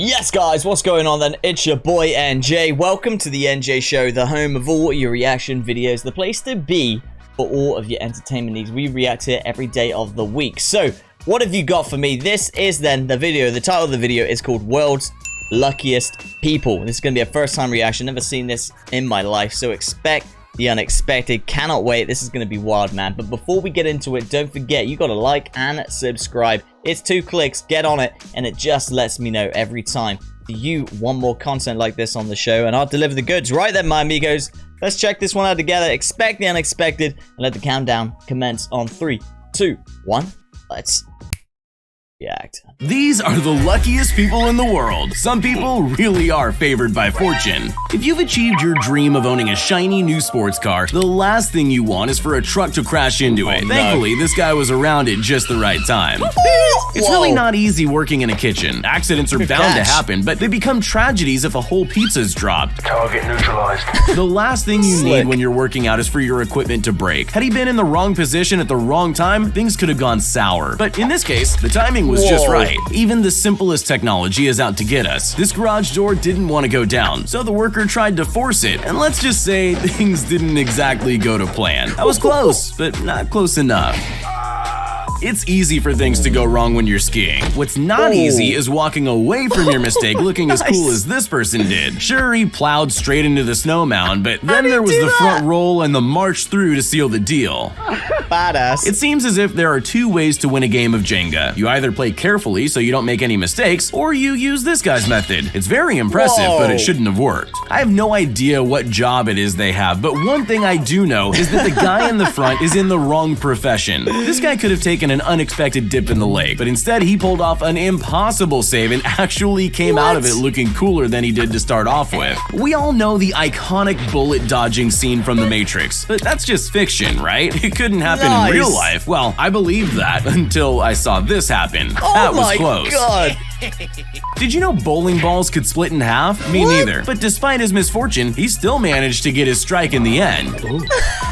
Yes guys, what's going on then? It's your boy NJ. Welcome to the NJ Show, the home of all your reaction videos, the place to be for all of your entertainment needs. We react to it every day of the week. So, what have you got for me? This is then the video. The title of the video is called World's Luckiest People. This is going to be a first time reaction. Never seen this in my life, so expect the unexpected. Cannot wait. This is going to be wild, man. But before we get into it, don't forget, you got to like and subscribe. It's 2 clicks. Get on it, and it just lets me know every time. Do you want more content like this on the show? And I'll deliver the goods. Right then, my amigos. Let's check this one out together. Expect the unexpected, and let the countdown commence on 3, 2, 1. Let's react. These are the luckiest people in the world. Some people really are favored by fortune. If you've achieved your dream of owning a shiny new sports car, the last thing you want is for a truck to crash into it. Thankfully, this guy was around at just the right time. It's really not easy working in a kitchen. Accidents are bound to happen, but they become tragedies if a whole pizza's dropped. Target neutralized. The last thing you need when you're working out is for your equipment to break. Had he been in the wrong position at the wrong time, things could have gone sour. But in this case, the timing was just right. Even the simplest technology is out to get us. This garage door didn't want to go down, so the worker tried to force it, and let's just say things didn't exactly go to plan. That was close, but not close enough. It's easy for things to go wrong when you're skiing. What's not easy is walking away from your mistake looking as cool as this person did. Sure, he plowed straight into the snow mound, but then there was the front roll and the march through to seal the deal. Badass. It seems as if there are 2 ways to win a game of Jenga. You either play carefully so you don't make any mistakes, or you use this guy's method. It's very impressive, but it shouldn't have worked. I have no idea what job it is they have, but one thing I do know is that the guy in the front is in the wrong profession. This guy could have taken an unexpected dip in the lake, but instead he pulled off an impossible save and actually came out of it looking cooler than he did to start off with. We all know the iconic bullet dodging scene from The Matrix, but that's just fiction, right? It couldn't happen in real life. Well, I believed that until I saw this happen. That was close. God. Did you know bowling balls could split in half? Me neither. But despite his misfortune, he still managed to get his strike in the end.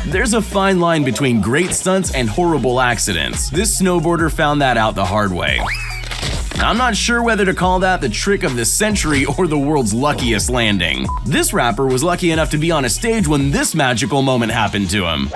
There's a fine line between great stunts and horrible accidents. This snowboarder found that out the hard way. I'm not sure whether to call that the trick of the century or the world's luckiest landing. This rapper was lucky enough to be on a stage when this magical moment happened to him.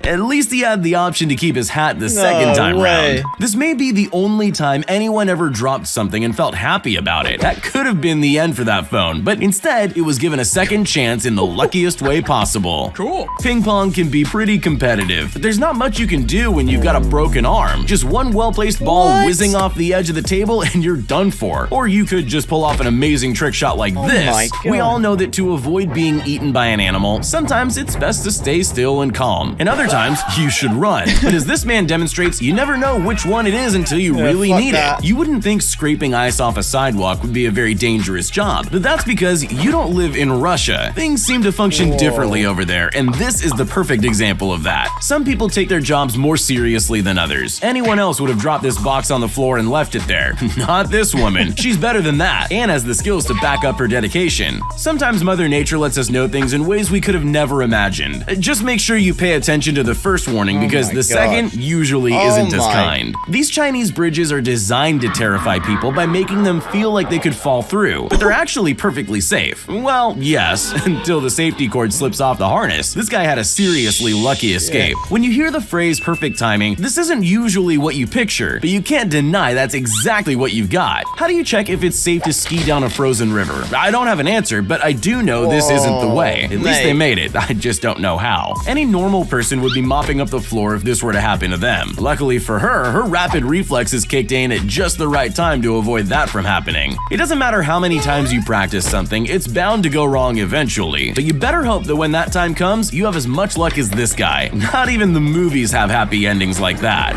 At least he had the option to keep his hat the second time round. This may be the only time anyone ever dropped something and felt happy about it. That could have been the end for that phone, but instead, it was given a second chance in the luckiest way possible. Cool. Ping pong can be pretty competitive, but there's not much you can do when you've got a broken arm. Just one well-placed ball whizzing off the edge of the table and you're done for. Or you could just pull off an amazing trick shot like this. We all know that to avoid being eaten by an animal, sometimes it's best to stay still and calm. And other times, you should run. But as this man demonstrates, you never know which one it is until you really need it. You wouldn't think scraping ice off a sidewalk would be a very dangerous job, but that's because you don't live in Russia. Things seem to function differently over there, and this is the perfect example of that. Some people take their jobs more seriously than others. Anyone else would have dropped this box on the floor and left it there. Not this woman. She's better than that, and has the skills to back up her dedication. Sometimes Mother Nature lets us know things in ways we could have never imagined. Just make sure you pay attention to the first warning, because the second usually isn't as kind. These Chinese bridges are designed to terrify people by making them feel like they could fall through, but they're actually perfectly safe. Well, yes, until the safety cord slips off the harness. This guy had a seriously lucky escape. When you hear the phrase perfect timing, this isn't usually what you picture, but you can't deny that's exactly what you've got. How do you check if it's safe to ski down a frozen river? I don't have an answer, but I do know this isn't the way. At least they made it. I just don't know how. Any normal person would be mopping up the floor if this were to happen to them. Luckily for her, her rapid reflexes kicked in at just the right time to avoid that from happening. It doesn't matter how many times you practice something, it's bound to go wrong eventually. But you better hope that when that time comes, you have as much luck as this guy. Not even the movies have happy endings like that.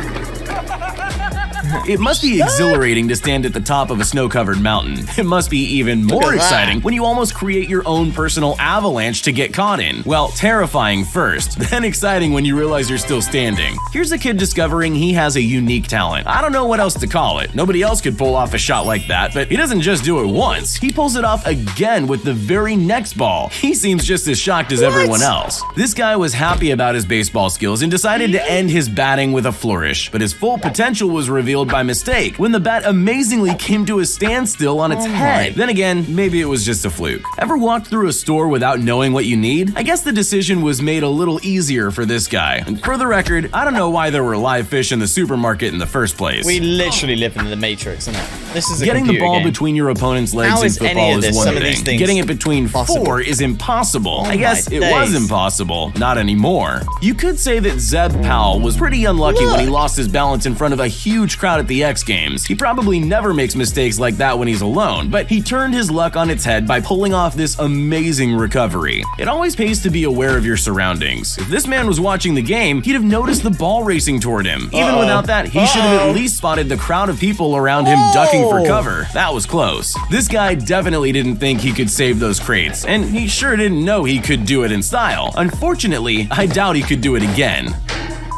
It must be exhilarating to stand at the top of a snow-covered mountain. It must be even more exciting when you almost create your own personal avalanche to get caught in. Well, terrifying first, then exciting when you realize you're still standing. Here's a kid discovering he has a unique talent. I don't know what else to call it. Nobody else could pull off a shot like that, but he doesn't just do it once. He pulls it off again with the very next ball. He seems just as shocked as everyone else. This guy was happy about his baseball skills and decided to end his batting with a flourish, but his full potential was revealed field by mistake, when the bat amazingly came to a standstill on its head. Then again, maybe it was just a fluke. Ever walked through a store without knowing what you need? I guess the decision was made a little easier for this guy. And for the record, I don't know why there were live fish in the supermarket in the first place. We literally live in the Matrix, isn't it? This is a Getting the ball game. between your opponent's legs in football is one thing. Getting it between four is impossible. I guess it was impossible. Not anymore. You could say that Zeb Powell was pretty unlucky when he lost his balance in front of a huge crowd at the X Games. He probably never makes mistakes like that when he's alone, but he turned his luck on its head by pulling off this amazing recovery. It always pays to be aware of your surroundings. If this man was watching the game, he'd have noticed the ball racing toward him. Even without that, he should have at least spotted the crowd of people around him ducking for cover. That was close. This guy definitely didn't think he could save those crates, and he sure didn't know he could do it in style. Unfortunately, I doubt he could do it again.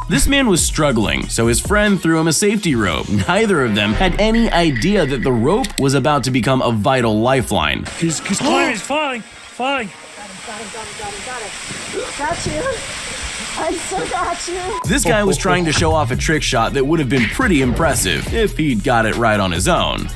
This man was struggling, so his friend threw him a safety rope. Neither of them had any idea that the rope was about to become a vital lifeline. He's climbing, falling. Got you. I still got you. This guy was trying to show off a trick shot that would have been pretty impressive if he'd got it right on his own.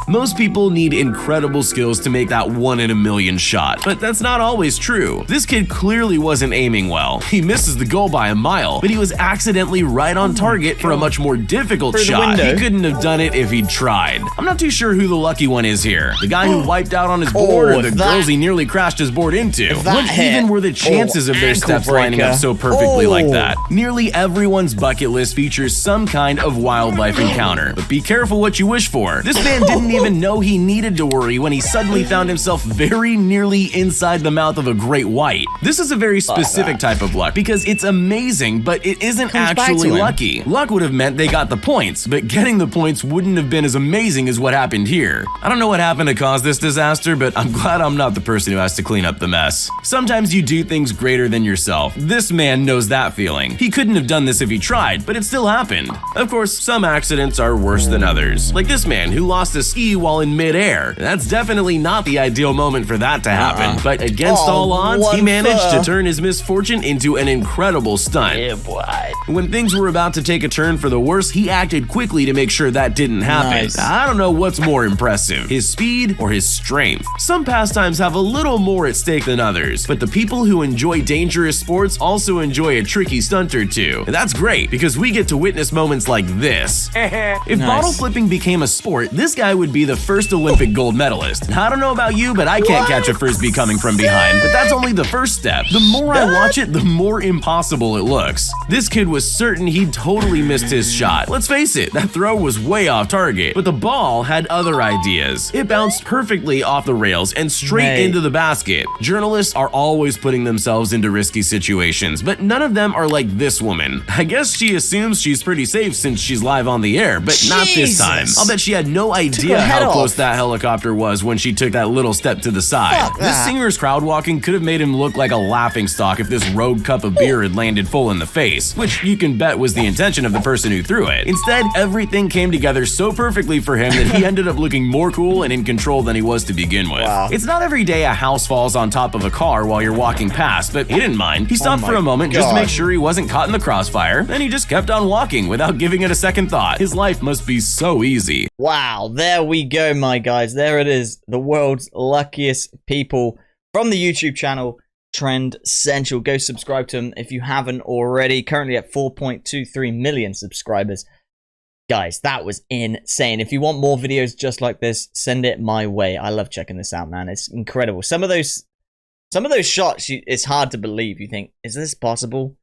Most people need incredible skills to make that 1 in a million shot, but that's not always true. This kid clearly wasn't aiming well. He misses the goal by a mile, but he was accidentally right on target for a much more difficult shot. He couldn't have done it if he'd tried. I'm not too sure who the lucky one is here. The guy who wiped out on his board or the girls he nearly crashed his board into. What even were the chances of their steps lining up so perfectly like that? Nearly everyone's bucket list features some kind of wildlife encounter, but be careful what you wish for. This man didn't even know he needed to worry when he suddenly found himself very nearly inside the mouth of a great white. This is a very specific type of luck because it's amazing, but it isn't actually lucky. Luck would have meant they got the points, but getting the points wouldn't have been as amazing as what happened here. I don't know what happened to cause this disaster, but I'm glad I'm not the person who has to clean up the mess. Sometimes you do things greater than yourself. This man knows that feeling. He couldn't have done this if he tried, but it still happened. Of course, some accidents are worse than others, like this man who lost a ski while in midair. That's definitely not the ideal moment for that to happen, but against all odds, he managed to turn his misfortune into an incredible stunt. Yeah, boy. When things were about to take a turn for the worse, he acted quickly to make sure that didn't happen. Nice. I don't know what's more impressive, his speed or his strength. Some pastimes have a little more at stake than others, but the people who enjoy dangerous sports also enjoy a tricky stunt or two. And that's great because we get to witness moments like this. If bottle flipping became a sport, this guy would be the first Olympic gold medalist. I don't know about you, but I can't catch a frisbee coming from behind, but that's only the first step. The more I watch it, the more impossible it looks. This kid was certain he'd totally missed his shot. Let's face it, that throw was way off target, but the ball had other ideas. It bounced perfectly off the rails and straight into the basket. Journalists are always putting themselves into risky situations, but none of them are like this woman. I guess she assumes she's pretty safe since she's live on the air, but not this time. I'll bet she had no idea how close that helicopter was when she took that little step to the side. This singer's crowd walking could have made him look like a laughingstock if this rogue cup of beer had landed full in the face, which you can bet was the intention of the person who threw it. Instead, everything came together so perfectly for him that he ended up looking more cool and in control than he was to begin with. It's not every day a house falls on top of a car while you're walking past, but he didn't mind. He stopped for a moment just to make sure he wasn't caught in the crossfire, then he just kept on walking without giving it a second thought. His life must be so easy. Wow, there we go, my guys. There it is. The world's luckiest people from the YouTube channel Trend Central. Go subscribe to him if you haven't already. Currently at 4.23 million subscribers. Guys, that was insane. If you want more videos just like this, send it my way. I love checking this out, man. It's incredible. Some of those shots, it's hard to believe. You think, is this possible?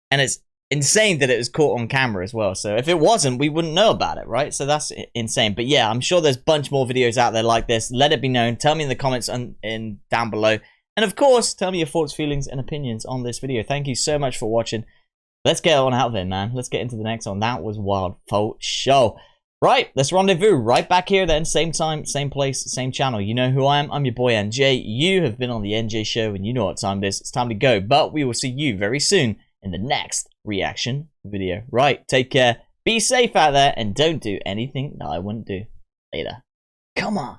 And it's insane that it was caught on camera as well. So if it wasn't, we wouldn't know about it, right? So that's insane. But yeah, I'm sure there's a bunch more videos out there like this. Let it be known. Tell me in the comments down below. And of course, tell me your thoughts, feelings, and opinions on this video. Thank you so much for watching. Let's get on out there, man. Let's get into the next one. That was wild for show. Right, let's rendezvous right back here then. Same time, same place, same channel. You know who I am. I'm your boy NJ. You have been on the NJ show and you know what time it is. It's time to go. But we will see you very soon in the next reaction video. Right, take care. Be safe out there and don't do anything that I wouldn't do. Later. Come on.